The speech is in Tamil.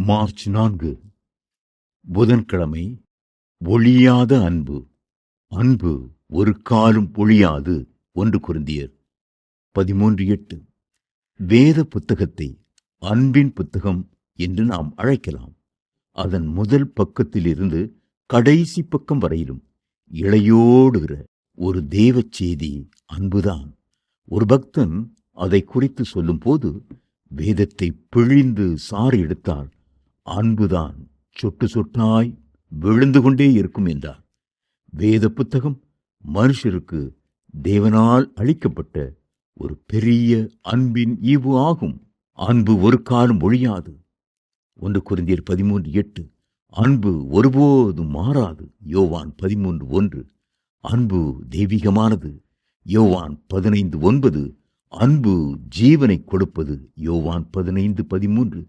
மார்ச் 4 புதன்கிழமை. ஒழியாத அன்பு. அன்பு ஒரு காலும் ஒழியாது. 1 கொரிந்தியர் 13:8. வேத புத்தகத்தை அன்பின் புத்தகம் என்று நாம் அழைக்கலாம். அதன் முதல் பக்கத்திலிருந்து கடைசி பக்கம் வரையிலும் இழையோடுகிற ஒரு தேவ செய்தி அன்புதான். ஒரு பக்தன் அதை குறித்து சொல்லும் போது, வேதத்தை பிழிந்து சாறு எடுத்தால் அன்புதான் சொட்டு சொட்டாய் விழுந்து கொண்டே இருக்கும் என்றார். வேத புத்தகம் மனுஷருக்கு தேவனால் அளிக்கப்பட்ட ஒரு பெரிய அன்பின் ஈவு ஆகும். அன்பு ஒரு காலம் ஒழியாது. 1 கொரிந்தியர் 13:8. அன்பு ஒருபோதும் மாறாது. யோவான் 13:1. அன்பு தெய்வீகமானது. யோவான் 15:9. அன்பு ஜீவனை கொடுப்பது. யோவான் 15:13.